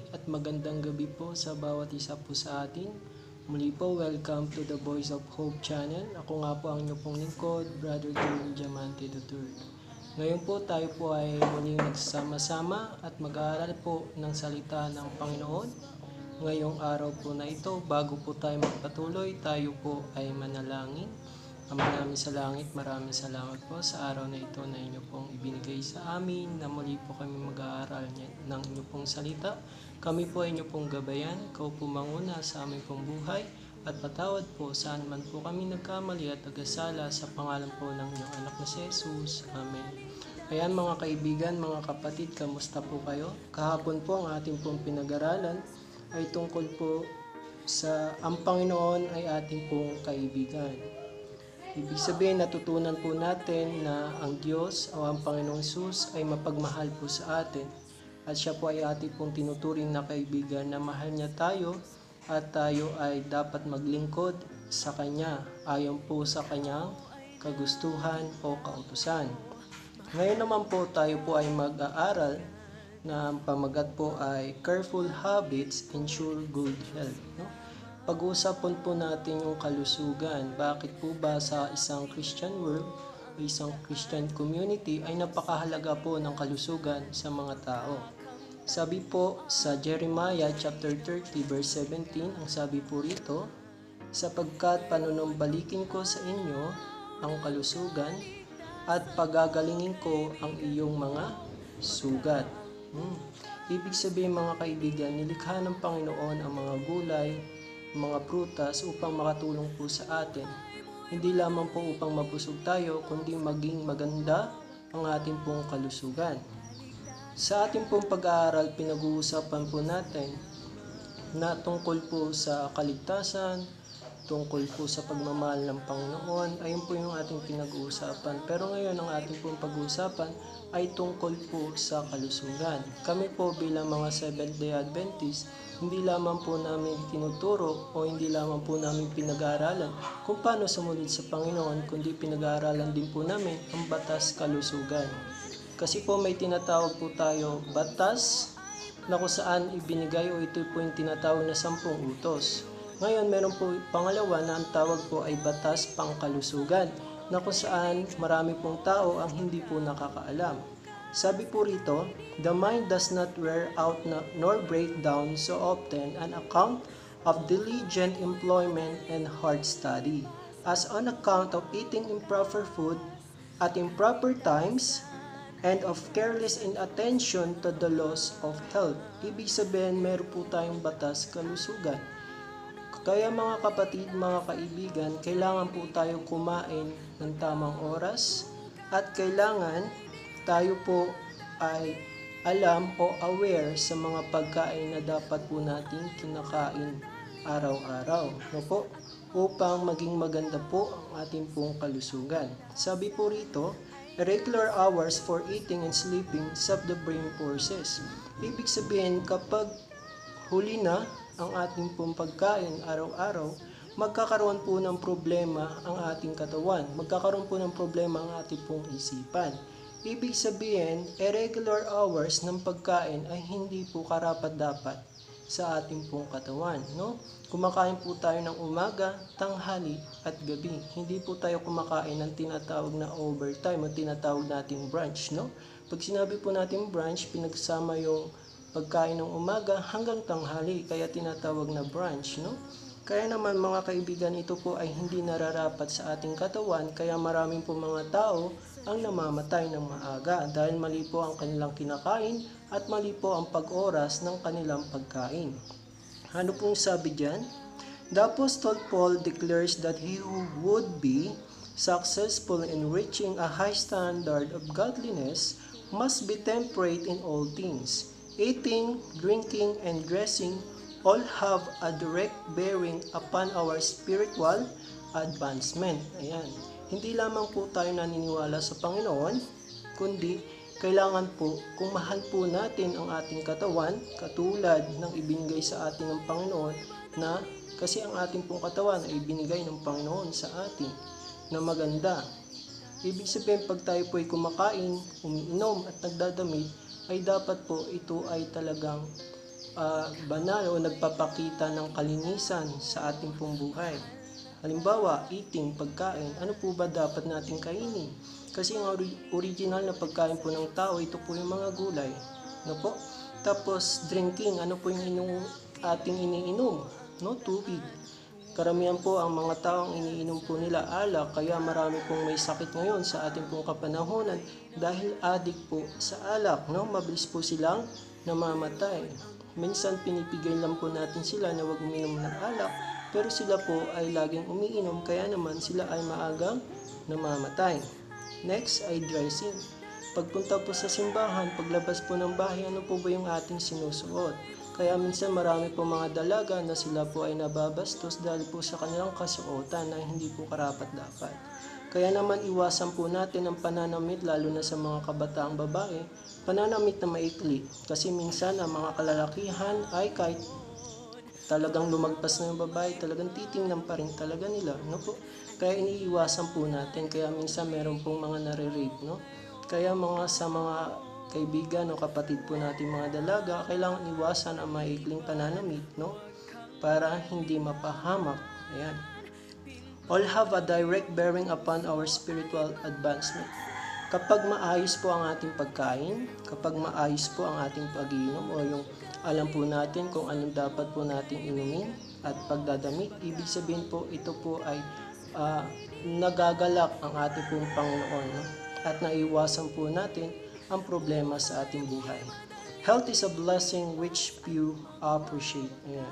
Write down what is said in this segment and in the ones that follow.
at magandang gabi po sa bawat isa po sa atin. Muli po, welcome to the Voice of Hope channel. Ako nga po ang inyong pong lingkod, Brother Jerome Diamante III. Ngayon po tayo po ay muling nagsama-sama at mag-aaral po ng salita ng Panginoon. Ngayong araw po na ito, bago po tayo magpatuloy, tayo po ay manalangin. Ama namin sa langit, maraming salamat po sa araw na ito na inyo pong ibinigay sa amin, na muli po kami mag-aaral ng inyo pong salita. Kami po ay inyo pong gabayan, ikaw po manguna sa aming pong buhay, at patawad po saan man po kami nagkamali at nagkasala, sa pangalan po ng inyong anak na si Jesus. Amen. Ayan mga kaibigan, mga kapatid, kamusta po kayo? Kahapon po ang ating pong pinag-aralan ay tungkol po sa ang Panginoon ay ating pong kaibigan. Ibig sabihin, natutunan po natin na ang Diyos o ang Panginoong Hesus ay mapagmahal po sa atin. At siya po ay ating pong tinuturing na kaibigan, na mahal niya tayo at tayo ay dapat maglingkod sa Kanya ayon po sa Kanyang kagustuhan o kautusan. Ngayon naman po tayo po ay mag-aaral na ang pamagat po ay Careful Habits Ensure Good Health. Pag-uusapan po natin yung kalusugan. Bakit po ba sa isang Christian world o isang Christian community ay napakahalaga po ng kalusugan sa mga tao? Sabi po sa Jeremiah chapter 30 verse 17, ang sabi po rito, sapagkat panunumbalikin ko sa inyo ang kalusugan at pagagalingin ko ang iyong mga sugat. Ibig sabihin mga kaibigan, nilikha ng Panginoon ang mga gulay, mga prutas upang makatulong po sa atin. Hindi lamang po upang mabusog tayo, kundi maging maganda ang ating pong kalusugan. Sa ating pong pag-aaral, pinag-uusapan po natin na tungkol po sa kaligtasan, tungkol po sa pagmamahal ng Panginoon. Ayun po yung ating pinag-uusapan. Pero ngayon ang ating pong pag-uusapan ay tungkol po sa kalusugan. Kami po bilang mga Seventh-day Adventist, hindi lamang po namin tinuturo o hindi lamang po namin pinag-aaralan kung paano sumunod sa Panginoon, kundi pinag-aaralan din po namin ang batas kalusugan. Kasi po may tinatawag po tayo batas na kung saan ibinigay o ito po yung tinatawag na 10 utos. Ngayon meron po pangalawa na ang tawag po ay batas pangkalusugan, na kung saan marami pong tao ang hindi po nakakaalam. Sabi po rito, the mind does not wear out nor break down so often on account of diligent employment and hard study, as on account of eating improper food at improper times, and of careless inattention to the laws of health. Ibig sabihin, meron po tayong batas kalusugan. Kaya mga kapatid, mga kaibigan, kailangan po tayo kumain ng tamang oras, at kailangan tayo po ay alam o aware sa mga pagkain na dapat po natin kinakain araw-araw, upang maging maganda po ang ating pong kalusugan. Sabi po rito, regular hours for eating and sleeping sap the brain forces. Ibig sabihin, kapag huli na ang ating pong pagkain araw-araw, magkakaroon po ng problema ang ating katawan. Magkakaroon po ng problema ang ating pong isipan. Ibig sabihin, irregular hours ng pagkain ay hindi po karapat-dapat sa ating pong katawan. Kumakain po tayo ng umaga, tanghali at gabi. Hindi po tayo kumakain ng tinatawag na overtime o tinatawag nating brunch. Pag sinabi po natin brunch, pinagsama yung pagkain ng umaga hanggang tanghali, kaya tinatawag na brunch. Kaya naman mga kaibigan, ito po ay hindi nararapat sa ating katawan, kaya maraming po mga tao ang namamatay ng maaga dahil mali po ang kanilang kinakain at mali po ang pag-oras ng kanilang pagkain. Ano pong sabi dyan? The Apostle Paul declares that he who would be successful in reaching a high standard of godliness must be temperate in all things. Eating, drinking, and dressing all have a direct bearing upon our spiritual advancement. Ayan. Hindi lamang po tayo naniniwala sa Panginoon, kundi kailangan po, kung mahal po natin ang ating katawan, katulad ng ibinigay sa atin ng Panginoon, na kasi ang ating pong katawan ay ibinigay ng Panginoon sa atin na maganda. Ibig sabihin, pag tayo po ay kumakain, umiinom at nagdadamit, ay dapat po ito ay talagang banal o nagpapakita ng kalinisan sa ating pong buhay. Halimbawa, eating, pagkain, ano po ba dapat nating kainin? Kasi yung original na pagkain po ng tao, ito po yung mga gulay. No po? Tapos, drinking, ano po yung ating iniinom? No? Tubig. Karamihan po ang mga taong iniinom po nila alak, kaya marami pong may sakit ngayon sa ating pong kapanahonan dahil addict po sa alak. No? Mabilis po silang namamatay. Minsan pinipigay lang po natin sila na huwag uminom ng alak, pero sila po ay laging umiinom, kaya naman sila ay maagang namamatay. Next ay dressing. Pagpunta po sa simbahan, paglabas po ng bahay, ano po ba yung ating sinusuot? Kaya minsan marami po mga dalaga na sila po ay nababastos dahil po sa kanilang kasuotan na hindi po karapat-dapat. Kaya naman iwasan po natin ang pananamit, lalo na sa mga kabataang babae, pananamit na maikli. Kasi minsan ang mga kalalakihan ay kahit talagang lumagpas na yung babae, talagang titingnan pa rin talaga nila, no po? Kaya iniiwasan po natin, kaya minsan meron pong mga nare-rape, no? Kaya sa mga kaibigan o kapatid po natin mga dalaga, kailangan iwasan ang maikling pananamit, no? Para hindi mapahamak. Ayan. All have a direct bearing upon our spiritual advancement. Kapag maayos po ang ating pagkain, kapag maayos po ang ating pag-iinom o yung alam po natin kung anong dapat po nating inumin at pagdadamit, ibig sabihin po ito po ay nagagalak ang ating pong Panginoon, no? At naiwasan po natin ang problema sa ating buhay. Health is a blessing which few appreciate. Ayan.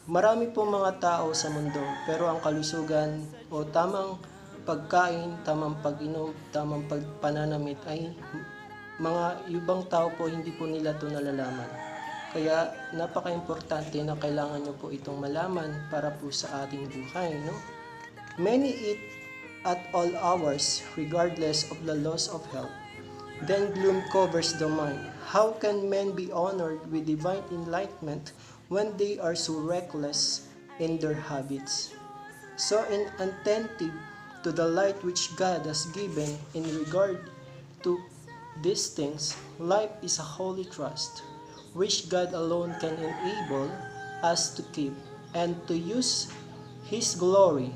Marami po mga tao sa mundo, pero ang kalusugan o tamang pagkain, tamang pag-inom, tamang pananamit ay mga ibang tao po hindi po nila ito nalalaman. Kaya napaka-importante na kailangan nyo po itong malaman para po sa ating buhay. No? Many eat at all hours regardless of the loss of health. Then gloom covers the mind. How can men be honored with divine enlightenment when they are so reckless in their habits? So inattentive to the light which God has given in regard to these things, life is a holy trust, which God alone can enable us to keep and to use His glory.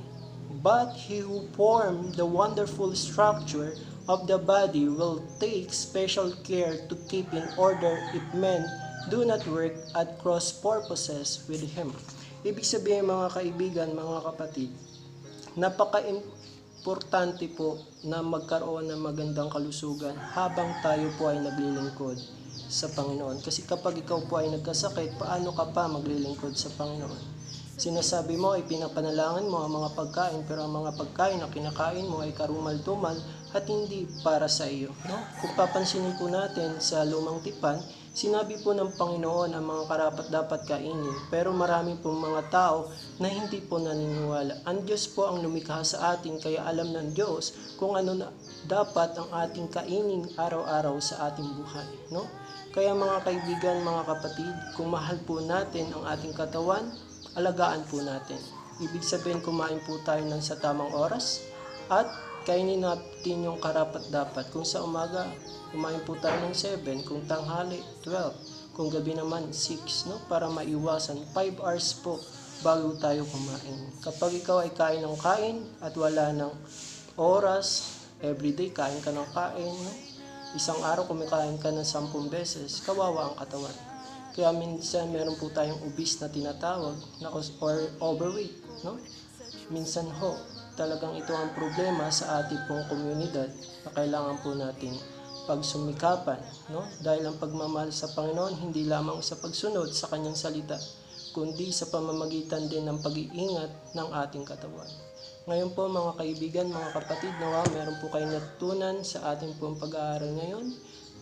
But He who formed the wonderful structure of the body will take special care to keep in order if men do not work at cross purposes with Him. Ibig sabihin mga kaibigan, mga kapatid, napaka-importante po na magkaroon ng magandang kalusugan habang tayo po ay naglilingkod sa Panginoon. Kasi kapag ikaw po ay nagkasakit, paano ka pa maglilingkod sa Panginoon? Sinasabi mo ay pinapanalangin mo ang mga pagkain, pero ang mga pagkain na kinakain mo ay karumal-dumal at hindi para sa iyo. No? Kung papansinin po natin sa lumang tipan, sinabi po ng Panginoon ang mga karapat-dapat kainin, pero marami pong mga tao na hindi po naniniwala. Ang Diyos po ang lumikha sa atin, kaya alam ng Diyos kung ano na dapat ang ating kainin araw-araw sa ating buhay. No? Kaya mga kaibigan, mga kapatid, kung mahal po natin ang ating katawan, alagaan po natin. Ibig sabihin, kumain po tayo ng sa tamang oras at kainin natin yung karapat-dapat. Kung sa umaga, kumain po tayo ng 7, kung tanghali, 12, kung gabi naman, 6, no? Para maiwasan, 5 hours po bago tayo kumain. Kapag ikaw ay kain ng kain at wala ng oras, everyday kain ka ng kain, no? Isang araw kumikain ka ng 10 beses, kawawa ang katawan. Kaya minsan meron po tayong obese na tinatawag or overweight, no? Minsan ho, talagang ito ang problema sa ating pong komunidad na kailangan po natin pagsumikapan, no? Dahil ang pagmamahal sa Panginoon hindi lamang sa pagsunod sa kanyang salita, kundi sa pamamagitan din ng pag-iingat ng ating katawan. Ngayon po mga kaibigan, mga kapatid, nawa meron po kayong natutunan sa ating pong pag-aaral ngayon.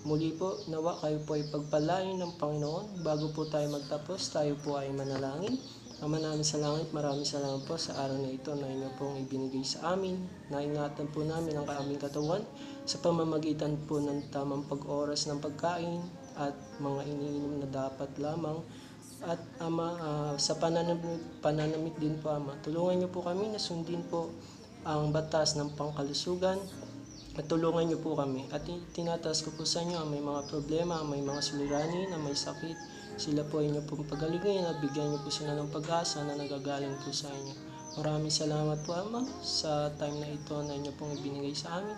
Muli po, nawa kayo po ay pagpalain ng Panginoon. Bago po tayo magtapos, tayo po ay manalangin. Ama namin sa langit, maraming salamat po sa araw na ito na inyo pong ibinigay sa amin. Naingatan po namin ang aming katawan sa pamamagitan po ng tamang pag-oras ng pagkain at mga iniinom na dapat lamang. At Ama, sa pananamit din po Ama, tulungan niyo po kami na sundin po ang batas ng pangkalusugan Matulungan niyo po kami at tinataas ko po sa inyo ang may mga problema, ang may mga suliranin, ang may sakit. Sila po ay inyo pong pagalingin at bigyan niyo po sila ng pag-asa na nagagaling po sa inyo. Maraming salamat po Ama sa time na ito na inyo pong ibinigay sa amin.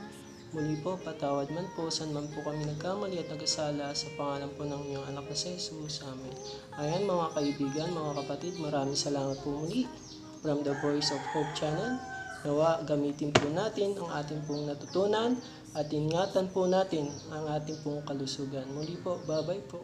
Muli po, patawad man po saan man po kami nagkamali at nagasala sa pangalan po ng inyong anak na si Jesus. Amen. Ayan mga kaibigan, mga kapatid, maraming salamat po muli from the Voice of Hope Channel. Nawa gamitin po natin ang ating pong natutunan at ingatan po natin ang ating pong kalusugan. Muli po, bye-bye po.